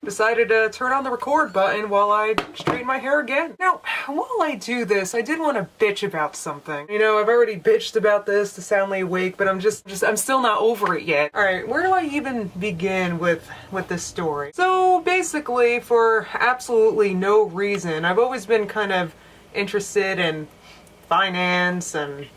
decided to turn on the record button while I straighten my hair again. Now, while I do this, I did want to bitch about something. You know, I've already bitched about this to soundly awake, but I'm still not over it yet. Alright, where do I even begin with this story? So, basically, for absolutely no reason, I've always been kind of interested in finance and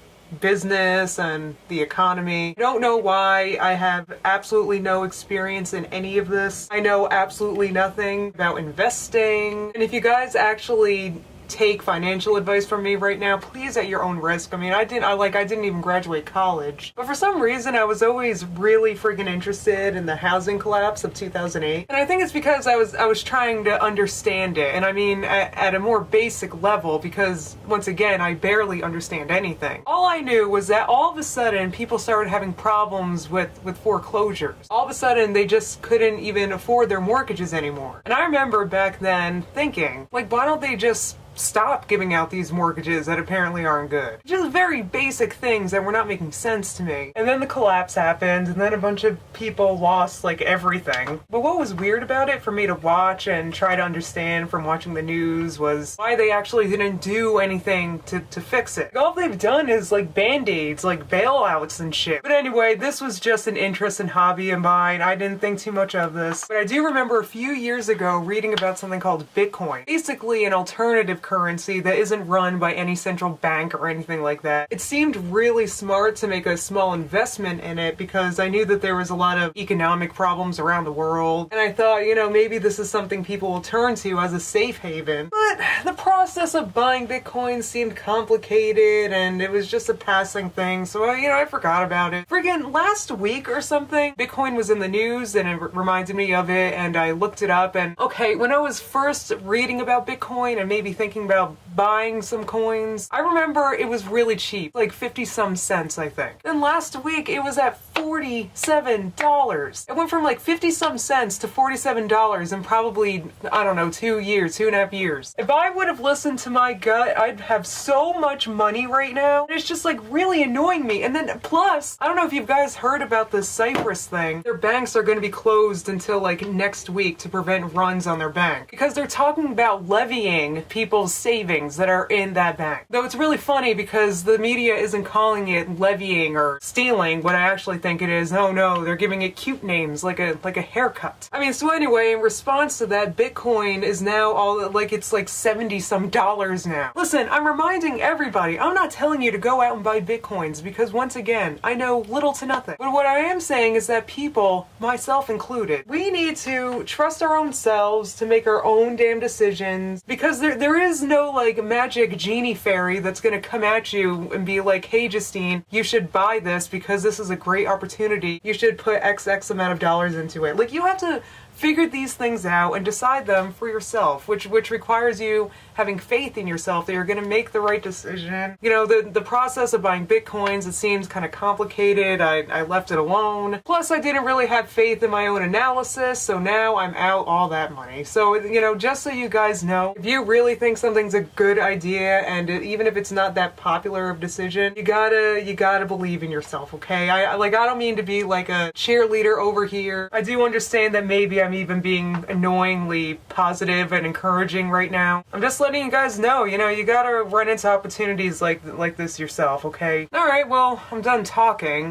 business and the economy. I don't know why. I have absolutely no experience in any of this. I know absolutely nothing about investing. And if you guys actually take financial advice from me right now, please at your own risk. I mean, I didn't even graduate college. But for some reason, I was always really freaking interested in the housing collapse of 2008. And I think it's because I was trying to understand it. And I mean, at a more basic level, because once again, I barely understand anything. All I knew was that all of a sudden, people started having problems with foreclosures. All of a sudden, they just couldn't even afford their mortgages anymore. And I remember back then thinking, like, why don't they just stop giving out these mortgages that apparently aren't good? Just very basic things that were not making sense to me. And then the collapse happened, and then a bunch of people lost, like, everything. But what was weird about it for me to watch and try to understand from watching the news was why they actually didn't do anything to fix it. All they've done is, like, band-aids, like bailouts and shit. But anyway, this was just an interest and hobby of mine. I didn't think too much of this. But I do remember a few years ago reading about something called Bitcoin. Basically an alternative currency that isn't run by any central bank or anything like that. It seemed really smart to make a small investment in it because I knew that there was a lot of economic problems around the world, and I thought, you know, maybe this is something people will turn to as a safe haven. But the process of buying Bitcoin seemed complicated, and it was just a passing thing, so I forgot about it. Friggin' last week or something, Bitcoin was in the news, and it reminded me of it, and I looked it up, and okay, when I was first reading about Bitcoin and maybe thinking about buying some coins, I remember it was really cheap, like 50 some cents, I think. Then last week it was at $47. It went from like 50 some cents to $47 in probably, I don't know, 2.5 years. If I would have listened to my gut, I'd have so much money right now. It's just like really annoying me. And then plus, I don't know if you guys heard about this Cyprus thing. Their banks are going to be closed until like next week to prevent runs on their bank, because they're talking about levying people's savings that are in that bank. Though it's really funny because the media isn't calling it levying or stealing what I actually think it is. Oh no, they're giving it cute names like a haircut. I mean, so anyway, in response to that, Bitcoin is now all like it's like 70 some dollars now. Listen, I'm reminding everybody, I'm not telling you to go out and buy Bitcoins because once again, I know little to nothing. But what I am saying is that people, myself included, we need to trust our own selves to make our own damn decisions, because there is no like magic genie fairy that's gonna come at you and be like, hey Justine, you should buy this because this is a great opportunity. You should put XX amount of dollars into it. Like, you have to figure these things out and decide them for yourself, which requires you having faith in yourself that you're going to make the right decision. You know, the process of buying Bitcoins, it seems kind of complicated. I left it alone. Plus, I didn't really have faith in my own analysis, so now I'm out all that money. So, you know, just so you guys know, if you really think something's a good idea, and even if it's not that popular of a decision, you gotta believe in yourself, okay? I don't mean to be like a cheerleader over here. I do understand that maybe I'm even being annoyingly positive and encouraging right now. I'm just letting you guys know, you know, you gotta run into opportunities like this yourself, okay? Alright, well, I'm done talking.